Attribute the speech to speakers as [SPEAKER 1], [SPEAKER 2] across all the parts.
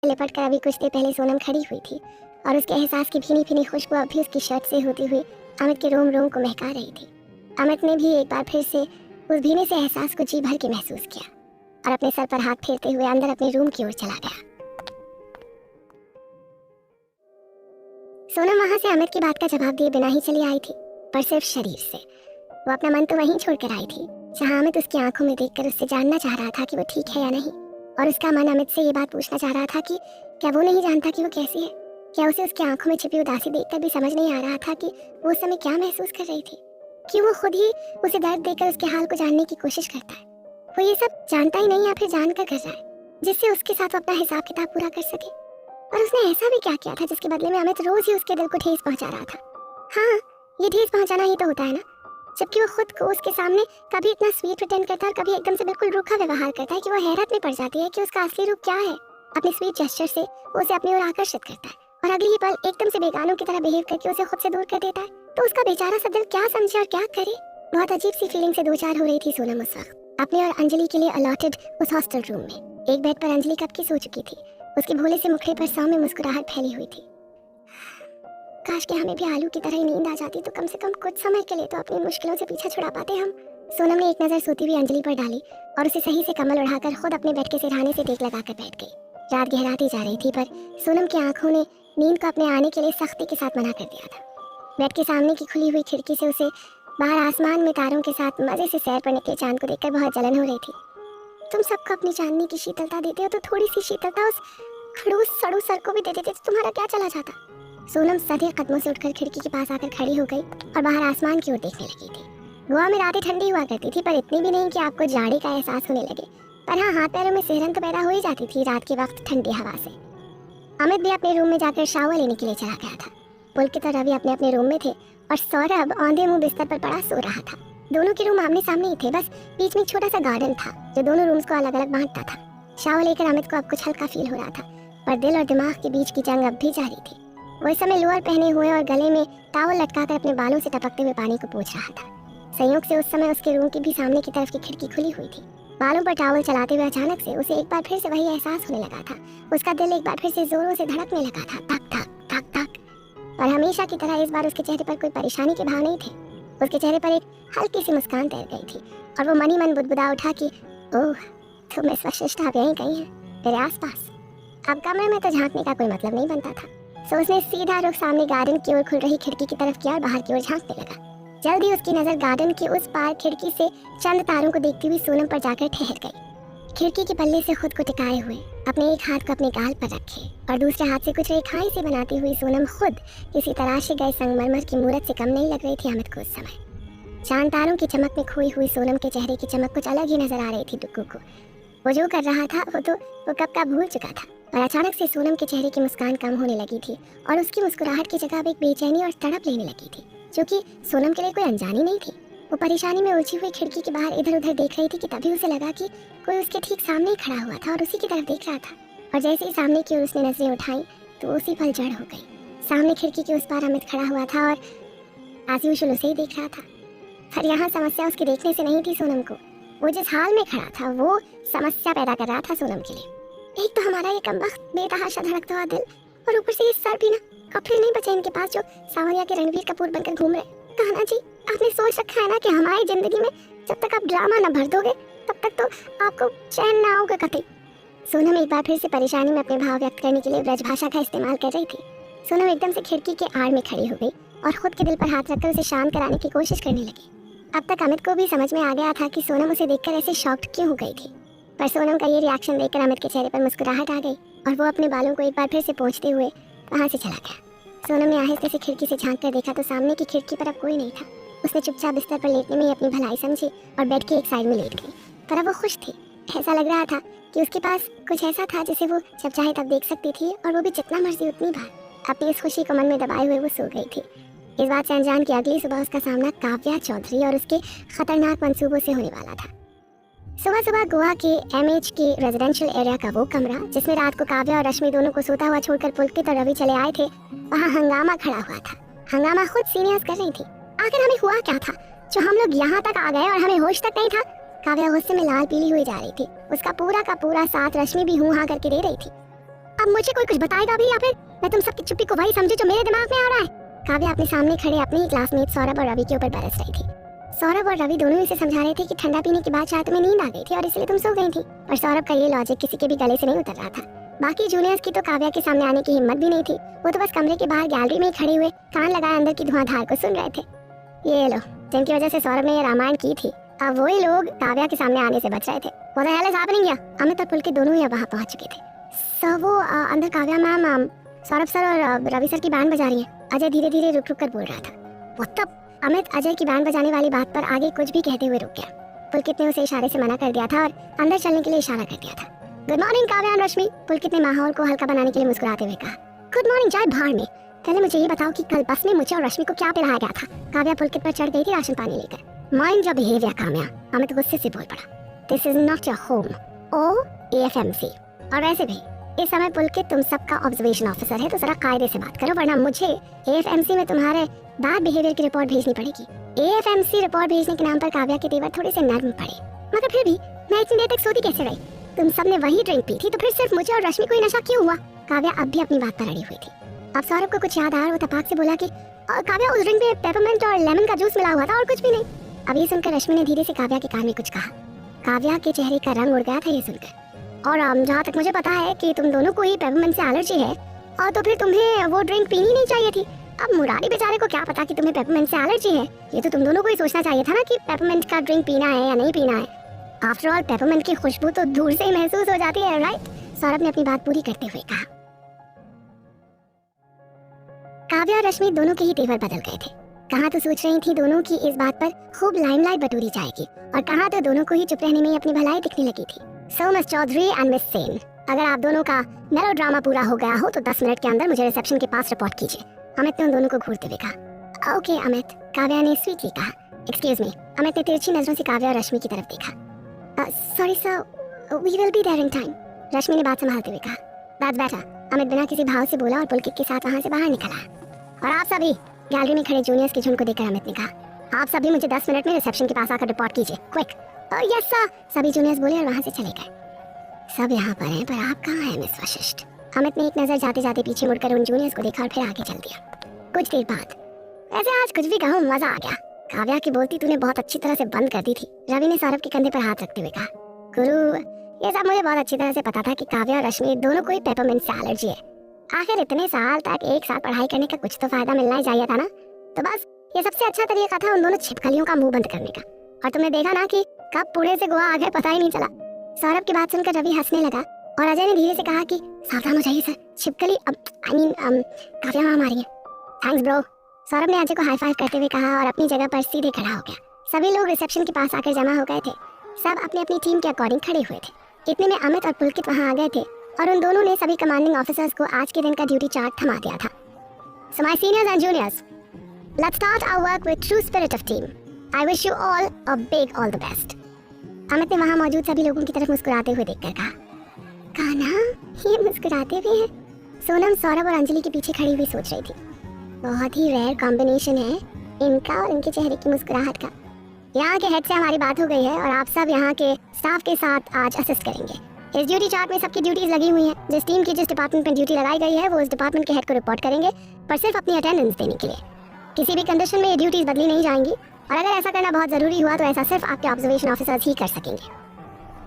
[SPEAKER 1] लिपट कर अभी कुछ देर पहले सोनम खड़ी हुई थी और उसके एहसास की भीनी भीनी खुशबू अब भी उसकी शर्ट से होती हुई अमित के रोम रोम को महका रही थी। अमित ने भी एक बार फिर से उस भीने से एहसास को जी भर के महसूस किया और अपने सर पर हाथ फेरते हुए अंदर अपने रूम की ओर चला गया। सोनम वहां से अमित की बात का जवाब दिए बिना ही चली आई थी, पर सिर्फ शरीर से। वो अपना मन तो वहीं छोड़कर आई थी जहां अमित उसकी आंखों में देखकर उससे जानना चाह रहा था कि वो ठीक है या नहीं, और उसका मन अमित से ये बात पूछना चाह रहा था कि क्या वो नहीं जानता कि वो कैसी है। क्या उसे उसकी आंखों में छिपी उदासी देखकर भी समझ नहीं आ रहा था कि वो उस समय क्या महसूस कर रही थी, कि वो खुद ही उसे दर्द देकर उसके हाल को जानने की कोशिश करता है। वो ये सब जानता ही नहीं या फिर जानकर कर रहा है जिससे उसके साथ वो अपना हिसाब किताब पूरा कर सके। और उसने ऐसा भी क्या किया था जिसके बदले में अमित रोज ही उसके दिल को ठेस पहुंचा रहा था। हाँ, ये ठेस पहुंचाना ही तो होता है ना, जबकि वो खुद को उसके सामने कभी इतना स्वीट प्रिटेंड करता है और कभी एकदम से बिल्कुल रूखा व्यवहार करता है कि वो हैरत में पड़ जाती है कि उसका असली रूप क्या है। अपने स्वीट जेस्चर से वो उसे अपनी ओर आकर्षित करता है और अगली ही पल एकदम से बेगानों की तरह बिहेव करके उसे खुद से दूर कर देता है। तो उसका बेचारा सा दिल क्या समझे और क्या करे। बहुत अजीब सी फीलिंग से दो चार हो रही थी सोनम उस वक्त अपने और अंजलि के लिए अलॉटेड उस हॉस्टल रूम में। एक बेड पर अंजलि कब की सो चुकी थी, उसके भोले से मुखड़े पर सौम्य मुस्कुराहट फैली हुई थी। काश कि हमें भी आलू की तरह ही नींद आ जाती तो कम से कम कुछ समय के लिए तो अपनी मुश्किलों से पीछा छुड़ा पाते हम। सोनम ने एक नजर सोती हुई अंजलि पर डाली और उसे सही से कमल उड़ाकर खुद अपने बेड के सिरहाने से टेक लगाकर बैठ गई। रात गहराती जा रही थी पर सोनम की आंखों ने नींद को अपने आने के लिए सख्ती के साथ मना कर दिया था। बेड के सामने की खुली हुई खिड़की से उसे बाहर आसमान में तारों के साथ मजे से सैर पर निकले चांद को देखकर बहुत जलन हो रही थी। तुम सबको अपनी चांदनी की शीतलता देते हो तो थोड़ी सी शीतलता उस खड़ूस सड़ू सर को भी दे देते तो तुम्हारा क्या चला जाता। सोनम सधे कदमों से उठकर खिड़की के पास आकर खड़ी हो गई और बाहर आसमान की ओर देखने लगी थी। गोवा में रातें ठंडी हुआ करती थी, पर इतनी भी नहीं कि आपको जाड़े का एहसास होने लगे, पर हाँ, हाथ पैरों में सिहरन तो पैदा हो ही जाती थी रात के वक्त ठंडी हवा से। अमित भी अपने रूम में जाकर शावर लेने के लिए चला गया था। पुलकित और रवि अपने अपने रूम में थे और सौरभ औंधे मुंह बिस्तर पर पड़ा सो रहा था। दोनों के रूम आमने सामने ही थे, बस बीच में एक छोटा सा गार्डन था जो दोनों रूम्स को अलग अलग बांटता था। शावर लेकर अमित को अब कुछ हल्का फील हो रहा था, पर दिल और दिमाग के बीच की जंग अब भी जारी थी। वो इस समय लोअर पहने हुए और गले में टॉवल लटकाकर अपने बालों से टपकते हुए पानी को पोंछ रहा था। संयोग से उस समय उसके रूम की भी सामने की तरफ की खिड़की खुली हुई थी। बालों पर टॉवल चलाते हुए अचानक से उसे एक बार फिर से वही एहसास होने लगा था। उसका दिल एक बार फिर से जोरों से धड़कने लगा था, धक धक धक धक। पर हमेशा की तरह इस बार उसके चेहरे पर कोई परेशानी के भाव नहीं थे। उसके चेहरे पर एक हल्की सी मुस्कान तैर गई थी और वो मन ही मन बुदबुदा उठा कि ओह, तुम इस वशिष्ठ आप यहीं कहीं हैं मेरे आसपास। अब कमरे में तो झांकने का कोई मतलब नहीं बनता था, सो उसने सीधा रुख सामने गार्डन की ओर खुल रही खिड़की की तरफ किया और बाहर की ओर झांकने लगा। जल्द ही उसकी नजर गार्डन के उस पार खिड़की से चंद तारों को देखती हुई सोनम पर जाकर ठहर गई। खिड़की के पल्ले से खुद को टिकाए हुए अपने एक हाथ को अपने गाल पर रखे और दूसरे हाथ से कुछ रेखाएं से बनाती हुई सोनम खुद किसी तराशे गए संगमरमर की मूरत से कम नहीं लग रही थी अमित को उस समय। चांद तारों की चमक में खोई हुई सोनम के चेहरे की चमक कुछ अलग ही नजर आ रही थी डुक्कू को। वो जो कर रहा था वो कब का भूल चुका था, पर अचानक से सोनम के चेहरे की मुस्कान कम होने लगी थी और उसकी मुस्कुराहट की जगह अब एक बेचैनी और तड़प लेने लगी थी, जो कि सोनम के लिए कोई अनजानी नहीं थी। वो परेशानी में उलझी हुई खिड़की के बाहर इधर उधर देख रही थी कि तभी उसे लगा कि कोई उसके ठीक सामने ही खड़ा हुआ था और उसी की तरफ देख रहा था। और जैसे ही सामने की ओर उसने नजरें उठाई तो उसी पल जड़ हो गई। सामने खिड़की के उस पार अमित खड़ा हुआ था और एज यूजुअल उसे ही देख रहा था। पर यहाँ समस्या उसके देखने से नहीं थी सोनम को। वो जिस हाल में खड़ा था वो समस्या पैदा कर रहा था सोनम के लिए। एक तो हमारा ये कमबख्त बेतहाशा धड़कता हुआ दिल और ऊपर से ये सर भी ना, कपड़े नहीं बचे इनके पास जो सावरिया के रणवीर कपूर बनकर घूम रहे। कहना जी, आपने सोच रखा है ना कि हमारी जिंदगी में जब तक आप ड्रामा न भर दोगे तब तक तो आपको चैन ना होगा कतई। सोनम एक बार फिर से परेशानी में अपने भाव व्यक्त करने के लिए ब्रजभाषा का इस्तेमाल कर रही थी। सोनम एकदम से खिड़की के आड़ में खड़ी हो गई और खुद के दिल पर हाथ रखकर उसे शांत कराने की कोशिश करने लगी। अब तक अमित को भी समझ में आ गया था कि सोनम उसे देखकर ऐसे शॉक्ड क्यों हो गई थी, पर सोनम का ये रिएक्शन देखकर अमित के चेहरे पर मुस्कुराहट आ गई और वो अपने बालों को एक बार फिर से पोंछते हुए वहाँ से चला गया। सोनम ने आहिस्ते से खिड़की से झांक कर देखा तो सामने की खिड़की पर अब कोई नहीं था। उसने चुपचाप बिस्तर पर लेटने में ही अपनी भलाई समझी और बेड के एक साइड में लेट गई। पर अब वो खुश थी। ऐसा लग रहा था कि उसके पास कुछ ऐसा था जिसे वो जब चाहे तब देख सकती थी और वो भी जितना मर्जी उतनी बार। अपनी इस खुशी को मन में दबाए हुए वो सो गई थी, इस बात से अनजान कि अगली सुबह उसका सामना काव्या चौधरी और उसके खतरनाक मंसूबों से होने वाला था। सुबह सुबह गोवा के एमएच के रेजिडेंशियल एरिया का वो कमरा जिसमें रात को काव्या और रश्मि दोनों को सोता हुआ छोड़कर पुलकित और रवि चले आए थे, वहाँ हंगामा खड़ा हुआ था। हंगामा खुद सीनियर्स कर रही थी। आखिर हमें हुआ क्या था जो हम लोग यहाँ तक आ गए और हमें होश तक नहीं था। काव्या गुस्से में लाल पीली हुई जा रही थी। उसका पूरा का पूरा साथ रश्मि भी हूँ हाँ करके दे रही थी। अब मुझे कोई कुछ बताएगा भी या फिर मैं तुम सबकी चुप्पी को वही समझू जो मेरे दिमाग में आ रहा है। काव्या अपने सामने खड़े अपने ही क्लासमेट सौरभ और रवि के ऊपर बरस रही थी। सौरभ और रवि दोनों इसे समझा रहे थे कि ठंडा पीने के बाद शायद तुम्हें नींद आ गई थी और इसलिए तुम सो गई थी, पर सौरभ का ये लॉजिक किसी के भी गले से नहीं उतर रहा था। बाकी जूनियर्स की तो काव्या के सामने आने की हिम्मत भी नहीं थी। वो तो बस कमरे के बाहर गैलरी में ही खड़े हुए कान लगाए अंदर की धुआंधार को सुन रहे थे। ये लो, जिनकी वजह से सौरभ ने ये रामायण की थी, अब वही लोग काव्या के सामने आने से बच रहे थे। What the hell is happening here? Amit और पुलकित दोनों ही वहाँ पहुँच चुके थे। सर वो अंदर काव्या मैम, सौरभ सर और रवि सर की बैंड बजा रही है। अजय धीरे धीरे रुक रुक कर बोल रहा था। What the? अमित अजय की बैंड बजाने वाली बात पर आगे कुछ भी कहते हुए रुक गया। पुलकित ने उसे इशारे से मना कर दिया था और अंदर चलने के लिए इशारा कर दिया था। गुड मॉर्निंग काव्या और रश्मि, पुलकित ने माहौल को हल्का बनाने के लिए मुस्कुराते हुए कहा। गुड मॉर्निंग जाए भाड़ में। पहले मुझे ये बताओ कि कल बस में मुझे और रश्मि को क्या पिलाया गया था। काव्या पुलकित पर चढ़ गई थी राशन पानी लेकर। Mind your behaviour Kamya, Amit गुस्से से बोल पड़ा। This is not your home. Oh AFMC। और वैसे भी इस समय पुलकित तुम सबका ऑब्जर्वेशन ऑफिसर है, तो जरा कायदे से बात करो, वरना मुझे AFMC में तुम्हारे बैड बिहेवियर की रिपोर्ट भेजनी पड़ेगी। AFMC रिपोर्ट भेजने के नाम पर काव्या के तेवर थोड़े से नर्म पड़े, मगर फिर भी मैं इतनी देर तक सोती कैसे रही? तुम सबने वही ड्रिंक पी थी, तो फिर सिर्फ मुझे और रश्मि को ही नशा क्यों हुआ? काव्या अब भी अपनी बात पर अड़ी हुई थी। अब सौरभ को कुछ याद आया, वो तपाक से बोला कि काव्या उस ड्रिंक में पेपरमिंट और लेमन का जूस मिला हुआ था और कुछ भी नहीं। अब ये सुनकर रश्मि ने धीरे से काव्या के कान में कुछ कहा। काव्या के चेहरे का रंग उड़ गया था ये सुनकर। और जहाँ तक मुझे पता है कि तुम दोनों को ही पेपरमिंट से एलर्जी है, और तो फिर तुम्हें वो ड्रिंक पीनी नहीं चाहिए थी। अब मुरारी बेचारे को क्या पता कि तुम्हें पेपरमिंट से एलर्जी है? ये तो तुम दोनों को ही सोचना चाहिए था ना कि पेपरमिंट का ड्रिंक पीना है या नहीं पीना है। आफ्टर ऑल पेपरमिंट की खुशबू तो दूर से ही महसूस हो जाती है, राइट? सौरभ ने अपनी बात पूरी करते हुए कहा। काव्या और रश्मि दोनों के ही तेवर बदल गए थे। कहाँ तो सोच रही थी दोनों की इस बात पर खूब लाइमलाइट बटोरी जाएगी, और कहाँ तो दोनों को ही चुप रहने में ही अपनी भलाई दिखने लगी थी। So miss Chaudhary and miss Sen, अगर आप दोनों का मेलो ड्रामा पूरा हो गया हो तो 10 मिनट के अंदर मुझे रिसेप्शन के पास रिपोर्ट कीजिए। अमित ने उन दोनों को घूरते हुए कहा। ओके अमित, काव्या ने स्वीटली कहा। एक्सक्यूज मी, अमित ने तिरछी नजरों से काव्या और रश्मि की तरफ देखा। Sorry sir, we will be there in time, Rashmi ने बात संभालते हुए कहा। दैट्स बेटर, अमित बिना किसी भाव से बोला और पुलकित के साथ वहां से बाहर निकला। और आप सभी, गैलरी में खड़े जूनियर्स के झुंड को देखकर अमित ने कहा, आप सभी मुझे 10 मिनट में रिसेप्शन के पास आकर रिपोर्ट कीजिए, क्विक। यस सर, सभी जूनियर्स बोले और वहां से चले गए। सब यहाँ पर हैं, पर आप कहाँ हैं मिस वशिष्ठ? अमित ने एक नजर जाते जाते पीछे मुड़कर उन जूनियर्स को देखा और फिर आगे चल दिया। कुछ देर बाद, वैसे आज कुछ भी कहो मजा आ गया। काव्या की बोलती तूने बहुत अच्छी तरह से बंद कर दी थी, रवि ने सौरभ के कंधे पर हाथ रखते हुए कहा। गुरु, ये सब मुझे बहुत अच्छी तरह से पता था कि काव्या और रश्मि दोनों को ही पेपरमिंट से एलर्जी है। आखिर इतने साल तक एक साथ पढ़ाई करने का कुछ तो फायदा मिलना ही चाहिए था ना, तो बस ये सबसे अच्छा तरीका था उन दोनों छिपकलियों का मुंह बंद करने का। और तुमने देखा ना कि कब पुणे से गोवा आ गए, पता ही नहीं चला। सौरभ की बात सुनकर रवि हंसने लगा और अजय ने धीरे से कहा कि सावधान हो जाइए सर, छिपकली काव्या मैम आ रही है। थैंक्स ब्रो, सौरभ ने अजय को हाई फाइव करते हुए कहा और अपनी जगह पर सीधे खड़ा हो गया। सभी लोग रिसेप्शन के पास आकर जमा हो गए थे। सब अपनी अपनी टीम के अकॉर्डिंग खड़े हुए थे। इतने में अमित और पुलकित वहां आ गए थे और उन दोनों ने सभी कमांडिंग ऑफिसर्स को आज के दिन का ड्यूटी चार्ट थमा दिया था। So my seniors and juniors, let's start our work with true spirit of team. I wish you all a big all the best. Amit ने वहां मौजूद सभी लोगों की तरफ मुस्कुराते हुए देखकर कहा। कान्हा, ये मुस्कुराते हुए हैं? सोनम सौरभ और अंजलि के पीछे खड़ी हुई सोच रही थी। बहुत ही रेयर कॉम्बिनेशन है इनका और इनके चेहरे की मुस्कुराहट का। यहाँ के हेड से हमारी बात हो गई है और आप सब यहाँ के स्टाफ के साथ आज असिस्ट करेंगे। इस ड्यूटी चार्ट में सबकी ड्यूटीज लगी हुई हैं। जिस टीम की जिस डिपार्टमेंट में ड्यूटी लगाई गई है वो उस डिपार्टमेंट के हेड को रिपोर्ट करेंगे, पर सिर्फ अपनी अटेंडेंस देने के लिए। किसी भी कंडीशन में ये ड्यूटीज बदली नहीं जाएंगी, और अगर ऐसा करना बहुत जरूरी हुआ तो ऐसा सिर्फ आपके ऑब्जर्वेशन ऑफिसर्स ही कर सकेंगे।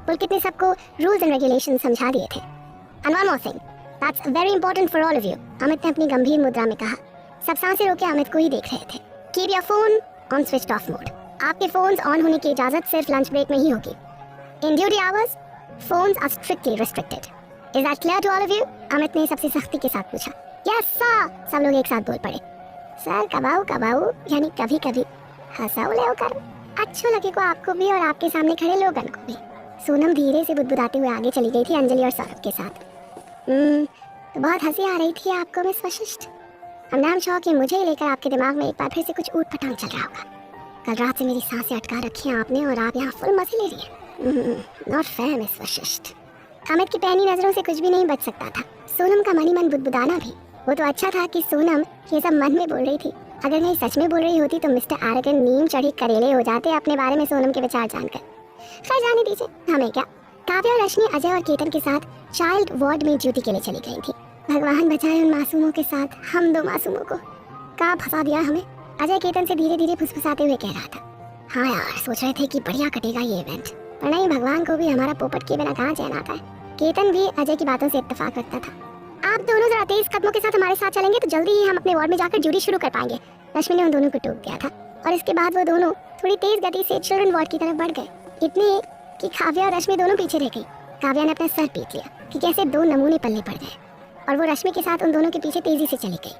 [SPEAKER 1] पुलकित ने सबको रूल्स एंड रेगुलेशन समझा दिए थे। And one more thing, that's very important for all of you, Amit ने अपनी गंभीर मुद्रा में कहा। सब सांसें रोके अमित को ही देख रहे थे। Keep your phone on switch off mode. आपके फोन्स ऑन होने की इजाजत सिर्फ लंच ब्रेक में ही होगी। In duty hours phones are strictly restricted. Is that clear to all of you? Amit ने सबसे सख्ती के साथ पूछा। Yes sir, सब लोग एक साथ बोल पड़े। सर कबाऊ यानी कभी कभी हंसाउले होकर अच्छा लगेगा आपको भी और आपके सामने खड़े लोगन को भी। सोनम धीरे से बुदबुदाते हुए आगे चली गई थी अंजलि और सौरभ के साथ। तो बहुत हंसी आ रही थी आपको मिस वशिष्ठ। I'm sure कि मुझे लेकर आपके दिमाग में एक बार फिर से कुछ ऊट पटांग चल रहा होगा। कल रात से मेरी सांसें अटका रखी हैं आपने और आप यहाँ फुल मजे ले रही हैं। Not fair miss Vashishtha. Amit की पैनी नजरों से कुछ भी नहीं बच सकता था। सोनम का मनी मन बुदबुदाना भी। वो तो अच्छा था कि सोनम ये सब मन में बोल रही थी। अगर मैं सच में बोल रही होती तो मिस्टर एरोगेंट नीम चढ़ी करेले हो जाते अपने बारे में सोनम के विचार जानकर। खैर जाने दीजिए, हमें क्या। काव्या और रश्मि अजय और केतन के साथ चाइल्ड वार्ड में ड्यूटी के लिए चली गई थी। भगवान बचाए उन मासूमों के साथ हम दो मासूमों को। कहाँ फंसा दिया हमें। अजय केतन से धीरे धीरे फुसफुसाते हुए कह रहा था, हाँ यार सोच रहे थे कि बढ़िया कटेगा ये इवेंट, पर नहीं, भगवान को भी हमारा पोपट के बिना कहाँ चैन आता है। केतन भी अजय की बातों से इत्तेफाक रखता था। आप दोनों जरा तेज कदमों के साथ हमारे साथ चलेंगे तो जल्दी ही हम अपने वार्ड में जाकर ड्यूटी शुरू कर पाएंगे। रश्मि ने उन दोनों को टोक दिया था और इसके बाद वो दोनों थोड़ी तेज गति से चिल्ड्रन वार्ड की तरफ बढ़ गए। इतने कि काव्या और रश्मि दोनों पीछे रह गई। काव्या ने अपना सर पीट लिया कि कैसे दो नमूने पल्ले पड़ गए और वो रश्मि के साथ उन दोनों के पीछे तेजी से चली गई।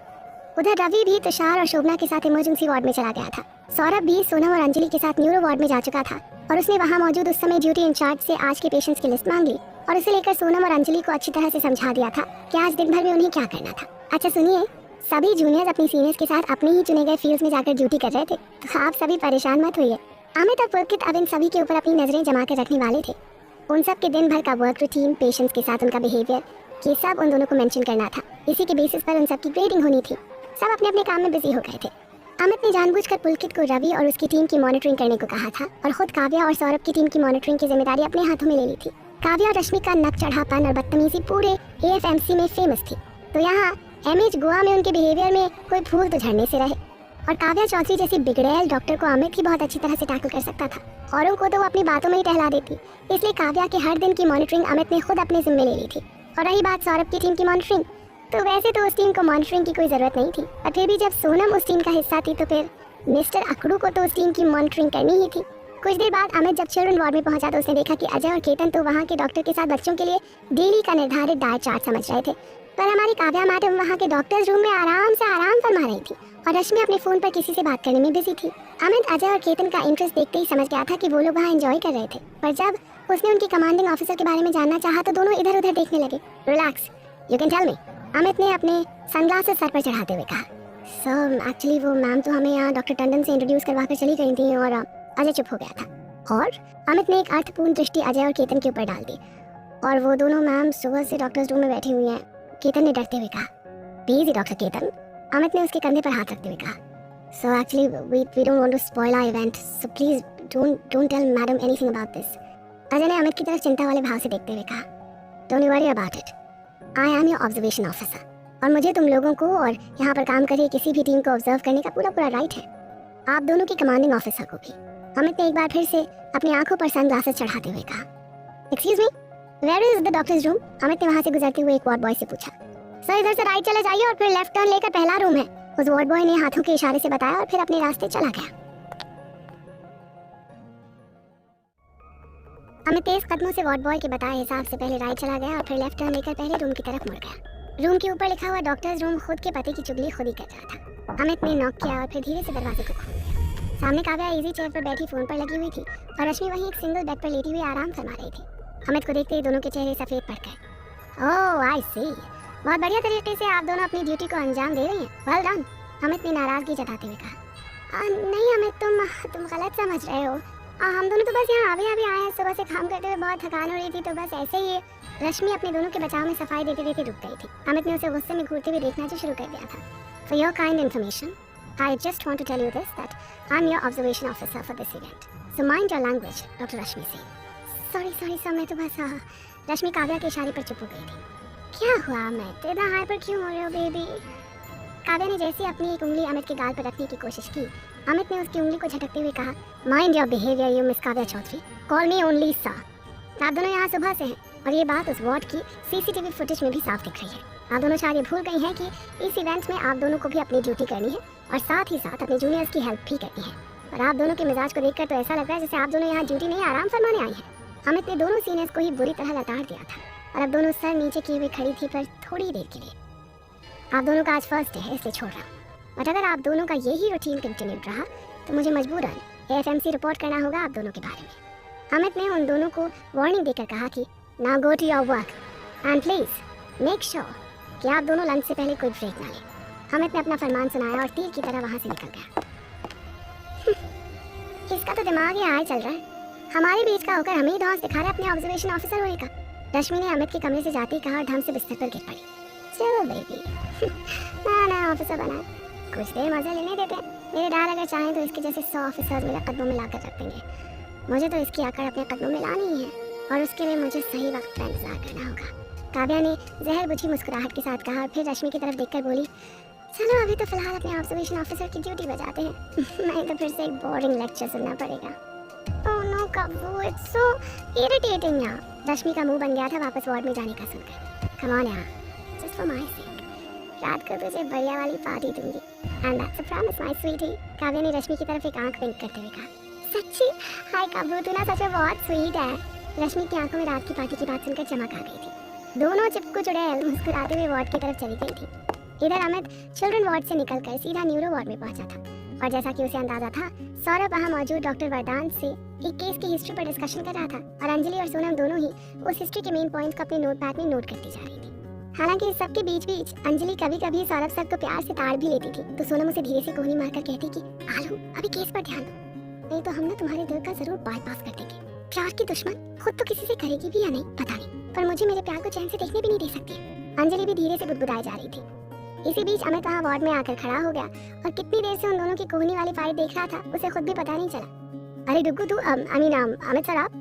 [SPEAKER 1] उधर रवि भी तुषार और शोभना के साथ इमरजेंसी वार्ड में चला गया था। सौरभ भी सोनम और अंजलि के साथ न्यूरो वार्ड में जा चुका था और उसने वहां मौजूद उस समय ड्यूटी इंचार्ज से आज के पेशेंट्स की लिस्ट मांग ली और उसे लेकर सोनम और अंजलि को अच्छी तरह से समझा दिया था कि आज दिन भर में उन्हें क्या करना था। अच्छा सुनिए, सभी जूनियर्स अपनी सीनियर्स के साथ अपने ही चुने गए फील्ड्स में जाकर ड्यूटी कर रहे थे, तो आप सभी परेशान मत होइए। अमित और पुलकित अब इन सभी के ऊपर अपनी नजरें जमा कर रखने वाले थे। उन सब के दिन भर का वर्क रूटीन, पेशेंट्स के साथ उनका बिहेवियर, ये सब उन दोनों को मेंशन करना था। इसी के बेसिस पर उन सब की ग्रेडिंग होनी थी। सब अपने अपने काम में बिजी हो गए थे। अमित ने जानबूझकर पुलकित को रवि और उसकी टीम की मॉनिटरिंग करने को कहा था और खुद काव्या और सौरभ की टीम की मॉनिटरिंग की जिम्मेदारी अपने हाथों में ले ली थी। काव्या और रश्मि का नक चढ़ापन और बदतमीजी पूरे AFMC में फेमस थी, तो यहाँ MH गोवा में उनके बिहेवियर में कोई फूल तो झड़ने से रहे। और काव्या चौधरी जैसी बिगड़ैल डॉक्टर को अमित ही बहुत अच्छी तरह से टैकल कर सकता था। औरों को तो वो अपनी बातों में ही टहला देती, इसलिए काव्या के हर दिन की मॉनिटरिंग अमित ने खुद अपने जिम्मे ले ली थी। और रही बात सौरभ की टीम की मॉनिटरिंग, तो वैसे तो उस टीम को मॉनिटरिंग की कोई ज़रूरत नहीं थी, पर फिर भी जब सोनम उस टीम का हिस्सा थी तो फिर मिस्टर अकड़ू को तो उस टीम की मॉनिटरिंग करनी ही थी। कुछ देर बाद अमित जब चिल्ड्रन वार्ड में पहुंचा तो उसने देखा कि अजय और केतन तो वहाँ के डॉक्टर के साथ बच्चों के लिए डेली का निर्धारित डाइट चार्ट समझ रहे थे, पर हमारी काव्या मैडम वहाँ के डॉक्टर्स रूम में आराम फरमा रही थी और रश्मि अपने फ़ोन पर किसी से बात करने में बिजी थी। अमित अजय और केतन का इंटरेस्ट देखते ही समझ गया था कि वो लोग वहाँ एंजॉय कर रहे थे, पर जब उसने उनकी कमांडिंग ऑफिसर के बारे में जानना चाहा तो दोनों इधर उधर देखने लगे। Relax, you can tell me, Amit ने अपने सनग्लासेस सर पर चढ़ाते हुए कहा। सर एक्चुअली वो मैम तो हमें यहाँ डॉक्टर टंडन से इंट्रोड्यूस करवा कर चली गई थी और अजय चुप हो गया था। और अमित ने एक अर्थपूर्ण दृष्टि अजय और केतन के ऊपर डाल दी और वो दोनों मैम सुबह से डॉक्टर्स रूम में बैठी हुई हैं। केतन ने डरते हुए कहा, प्लीज डॉक्टर केतन। अमित ने उसके कंधे पर हाथ रखते हुए कहा, so actually we don't want to spoil our event, so please don't tell madam anything about this. Ajay ने अमित की तरफ चिंता वाले भाव से देखते हुए कहा, don't worry about it, I am your observation officer और मुझे तुम लोगों को और यहाँ पर काम कर रही किसी भी टीम को ऑब्जर्व करने का पूरा राइट है, आप दोनों की कमांडिंग ऑफिसर को भी। अमित ने एक बार फिर से अपनी आंखों पर सनग्लासेस चढ़ाते हुए कहा, excuse me, where is the doctor's room? Amit ने वहाँ से गुजरते हुए एक वार्ड बॉय से पूछा। सर इधर से राइट चले जाइए और फिर लेफ्ट टर्न लेकर पहला रूम है, उस वार्ड बॉय ने हाथों के इशारे से बताया और फिर अपने रास्ते चला गया। अमित तेज कदमों से वार्ड बॉय के बताए हिसाब से पहले राइट चला गया और फिर लेफ्ट टर्न लेकर पहले रूम की तरफ मुड़ गया। रूम के ऊपर लिखा हुआ डॉक्टर्स रूम खुद के पति की चुगली खुद ही कर रहा था। अमित ने नॉक किया और फिर धीरे से दरवाजे को खोल दिया। सामने काव्या इजी चेयर पर बैठी फोन पर लगी हुई थी और रश्मि वहीं एक सिंगल बेड पर लेटी हुई आराम फरमा रही थी। अमित को देखते ही दोनों के चेहरे सफेद पड़ गए। ओह आई सी, बहुत बढ़िया तरीके से आप दोनों अपनी ड्यूटी को अंजाम दे रही हैं, वेल डन। अमित ने नाराजगी जताते हुए कहा, नहीं अमित तुम गलत समझ रहे हो, हम दोनों तो बस यहाँ अभी आए हैं, सुबह से काम करते हुए बहुत थकान हो रही थी तो बस ऐसे ही। रश्मि अपने दोनों के बचाव में सफाई देते देते रुक गई थी। अमित ने उसे गुस्से में घूरते हुए देखना जो शुरू कर दिया था। For your kind information I just want to tell you this that I am your observation officer for this event, so mind your language. Doctor Rashmi से सॉरी सर, मैं तो बस रश्मि काव्या के इशारे पर चुप हो गई थी। क्या हुआ अमित, इतना हाइपर क्यों हो रहे हो बेबी? काव्या ने जैसे अपनी एक उंगली अमित के गाल पर रखने की कोशिश की, अमित ने उसकी उंगली को झटकते हुए कहा, mind your behaviour you miss Kavya Chaudhary, call me only sir. आप दोनों यहाँ सुबह से हैं और ये बात उस वार्ड की CCTV फुटेज में भी साफ दिख रही है। आप दोनों शायद ये भूल गई हैं कि इस इवेंट में आप दोनों को भी अपनी ड्यूटी करनी है और साथ ही साथ अपने जूनियर्स की हेल्प भी करनी है। और आप दोनों के मिजाज को देखकर तो ऐसा लग रहा है जैसे आप दोनों यहाँ ड्यूटी नहीं आराम फरमाने आई हैं। अमित ने दोनों सीनियर्स को ही बुरी तरह लताड़ दिया था और अब दोनों सर नीचे किए हुए खड़ी थी पर थोड़ी देर के लिए। आप दोनों का आज फर्स्ट डे है इसलिए छोड़ रहा हूँ, बट अगर आप दोनों का यही रूटीन कंटिन्यू रहा तो मुझे मजबूरन AFMC रिपोर्ट करना होगा आप दोनों के बारे में। अमित ने उन दोनों को वार्निंग देकर कहा कि now go to your work and please make sure कि आप दोनों लंच से पहले कोई ब्रेक ना लें। अमित ने अपना फरमान सुनाया और तीर की तरह वहाँ से निकल गया। इसका तो दिमाग ही हाई चल रहा है, हमारे बीच का होकर हमें ही धौंस दिखा रहा है अपने ऑब्जर्वेशन ऑफिसर होने का। रश्मि ने अमित के कमरे से जाते ही कहा और ढंग से बिस्तर पर गिर पड़ी। चलो बेबी, नया ऑफिसर बना है, कुछ देर मजा लेने देते हैं। मेरे डैड अगर चाहें तो इसके जैसे 100 ऑफिसर्स मेरे कदमों में लाकर रख देंगे। मुझे तो इसकी आकर अपने कदमों में लानी ही है। और उसके लिए मुझे सही वक्त का इंतजार करना होगा। काव्या ने जहर बुझी मुस्कुराहट के साथ कहा और फिर रश्मि की तरफ देखकर बोली, चलो अभी तो फिलहाल अपने ऑब्जर्वेशन ऑफिसर की ड्यूटी बजाते हैं। नहीं तो फिर से एक बोरिंग लेक्चर सुनना पड़ेगा। Oh no Kabbu, it's so irritating यार। रश्मि का मुंह बन गया था वापस वार्ड में जाने का सुनकर। कम ऑन यार, जस्ट फॉर माय सेक, रात को तुझे बढ़िया वाली पार्टी दूंगी, and that's a promise my sweety. Kavya ने रश्मि की तरफ एक आंख विंक करते हुए कहा। सच्ची? हाय कब्बू, तू ना सच में बहुत स्वीट है। रश्मि की आंखों में रात की पार्टी की बात सुनकर चमक आ गई थी। दोनों चिपकू चुड़ैल मुस्कुराते हुए वार्ड की तरफ चली गई थी। इधर अमित चिल्ड्रन वार्ड से निकलकर सीधा न्यूरो वार्ड में पहुंचा था, और जैसा कि उसे अंदाजा था, सौरभ वहां मौजूद डॉक्टर वरदान से एक केस की हिस्ट्री पर डिस्कशन कर रहा था, और अंजलि और सोनम दोनों ही उस हिस्ट्री के मेन पॉइंट्स को अपने नोटपैड में नोट करती जा रही थी। हालांकि इस सब के बीच बीच अंजलि कभी कभी सौरभ सर को प्यार से ताड़ भी लेती थी, तो सोनम उसे धीरे से कोहनी मारकर कहती कि आलू अभी केस पर ध्यान दो, नहीं तो हम ना तुम्हारे दिल का जरूर बाईपास कर देंगे। प्यार की दुश्मन खुद तो किसी से करेगी भी या नहीं पता नहीं, पर मुझे मेरे प्यार को चैन से देखने भी नहीं दे सकती। अंजलि भी धीरे से बुदबुदाई जा रही थी। इसी बीच अमित वहाँ वार्ड में आकर खड़ा हो गया, और कितनी देर से उन दोनों की कोहनी वाली फाइट देख रहा था उसे खुद भी पता नहीं चला। अरे डुग्गू तू अमित सर आप?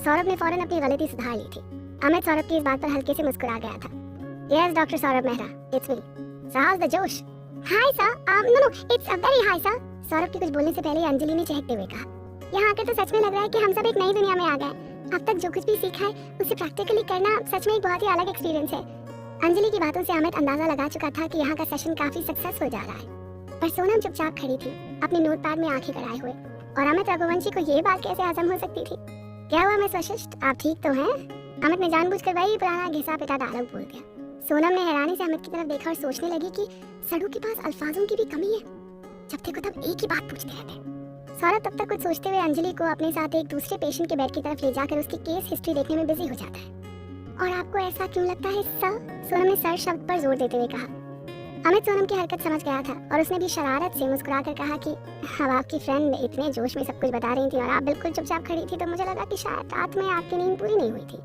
[SPEAKER 1] सौरभ ने फौरन अपनी गलती सुधार ली थी। अमित सौरभ की इस बात पर हल्के से मुस्कुरा गया था। Yes doctor Saurabh Mehra, it's me. Sir how's the josh? Hi sir, no it's a very hi sir. Saurabh के कुछ बोलने से पहले अंजलि ने चहकते हुए कहा, यहाँ आकर तो सच में लग रहा है कि हम सब एक नई दुनिया में आ गए। अब तक जो कुछ भी सीखा है उसे प्रैक्टिकली करना सच में एक बहुत ही अलग एक्सपीरियंस है। अंजलि की बातों से अमित अंदाजा लगा चुका था कि यहाँ का सेशन काफी सक्सेस हो जा रहा है, पर सोनम चुपचाप खड़ी थी अपने नोटपैड में आंखें गड़ाए हुए, और अमित रघुवंशी को ये बात कैसे हजम हो सकती थी। क्या हुआ मिस वशिष्ठ, आप ठीक तो हैं? अमित ने जानबूझकर वही पुराना घिसा पिटा डायलॉग बोल दिया। सोनम ने हैरानी से अमित की तरफ देखा और सोचने लगी कि सड़ू के पास अल्फाजों की भी कमी है, जब देखो तब एक ही बात पूछते रहते हैं। सौरभ तब तक कुछ सोचते हुए अंजलि को अपने साथ एक दूसरे पेशेंट के बेड की तरफ ले जाकर उसकी केस हिस्ट्री देखने में बिजी हो जाता है। और आपको ऐसा क्यों लगता है सर? सोनम ने सर शब्द पर जोर देते हुए कहा। अमित सोनम की हरकत समझ गया था, और उसने भी शरारत से मुस्कुराकर कहा कि अब आपकी फ्रेंड इतने जोश में सब कुछ बता रही थी और आप बिल्कुल चुपचाप खड़ी थी, तो मुझे लगा कि शायद रात में आपकी नींद पूरी नहीं हुई थी।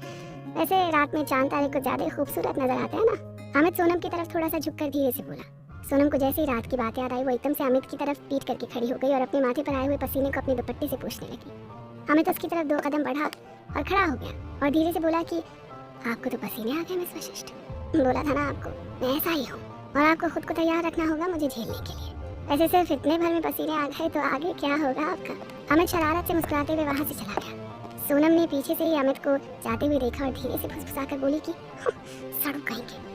[SPEAKER 1] वैसे रात में चांद तारे कुछ ज्यादा खूबसूरत नजर आते हैं ना? अमित सोनम की तरफ थोड़ा सा झुककर धीरे से बोला। सोनम को जैसे ही रात की बात याद आई, वो एकदम से अमित की तरफ पीट करके खड़ी हो गई और अपने माथे पर आए हुए पसीने को अपने दुपट्टे से पोंछने लगी। अमित उसकी तरफ 2 कदम बढ़ा और खड़ा हो गया और धीरे से बोला कि आपको तो पसीने आ गए मिस वशिष्ठ। बोला था ना आपको, मैं ऐसा ही हूँ, और आपको खुद को तैयार रखना होगा मुझे झेलने के लिए। वैसे सिर्फ इतने भर में पसीने आ गए तो आगे क्या होगा आपका? अमित शरारत से मुस्कुराते हुए वहाँ से चला गया। सोनम ने पीछे से ही अमित को जाते हुए देखा और धीरे से फुसफुसाकर बोली कि सड़ू कहेंगे।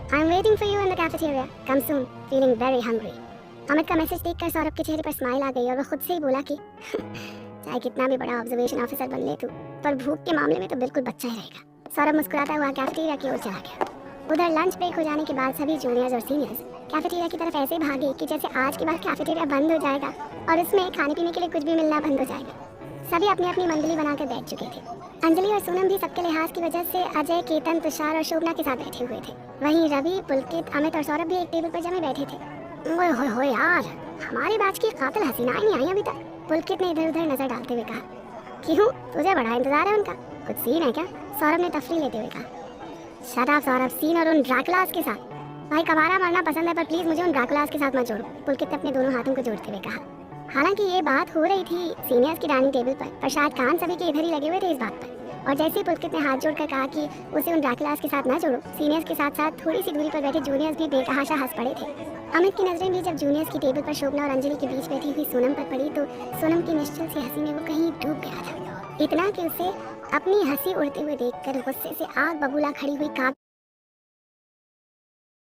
[SPEAKER 1] I'm waiting for you in the cafeteria. Come soon. Feeling very hungry. Amit का मैसेज देखकर सौरभ के चेहरे पर स्माइल आ गई और वो खुद से ही बोला कि चाहे कितना भी बड़ा ऑब्जर्वेशन ऑफिसर बन ले तू, पर भूख के मामले में तो बिल्कुल बच्चा ही रहेगा। सौरभ मुस्कुराता हुआ कैफेटेरिया की ओर चला गया। उधर लंच ब्रेक हो जाने के बाद सभी जूनियर्स और सीनियर्स कैफेटेरिया की तरफ ऐसे भागे कि जैसे आज के बाद कैफेटेरिया बंद हो जाएगा और उसमें खाने पीने के लिए कुछ भी मिलना बंद हो जाएगा। सभी अपनी अपनी मंडली बनाकर बैठ चुके थे। अंजलि और सोनम भी सबके लिहाज की वजह से अजय, केतन, तुषार और शोभना के साथ बैठे हुए थे। वहीं रवि, पुलकित, अमित और सौरभ भी एक टेबल पर जमे बैठे थे। ओए होए होए यार, हमारे बैच की कातिल हसीनाएं नहीं आई अभी तक। पुलकित ने इधर उधर नजर डालते हुए कहा। क्यों, तुझे बड़ा इंतजार है उनका? कुछ सीन है क्या? सौरभ ने तफरी लेते हुए कहा। शट अप सौरभ, सीन और उन ड्रैकुलास के साथ? भाई कबारा मरना पसंद है, पर प्लीज मुझे उन ड्रैकुलास के साथ मत जोड़ो, पुलकित ने अपने दोनों हाथों को जोड़ते हुए कहा। हालांकि ये बात हो रही थी सीनियर्स की डाइनिंग टेबल पर शायद कान सभी के इधर ही लगे हुए थे इस बात पर। और जैसे ही पुलकित ने हाथ जोड़कर कहा कि उसे उन ड्रैकुलास के साथ ना जोड़ो, सीनियर्स के साथ साथ थोड़ी सी दूरी पर बैठे जूनियर्स भी बेतहाशा हंस पड़े थे। अमित की नजरें भी जब जूनियर्स की टेबल पर शोभना और अंजलि के बीच बैठी हुई सोनम पर पड़ी, तो सोनम की निश्चल सी हंसी में वो कहीं डूब गया था। इतना कि उसे अपनी हंसी उड़ते हुए देखकर गुस्से से आग बबूला खड़ी हुई काव्या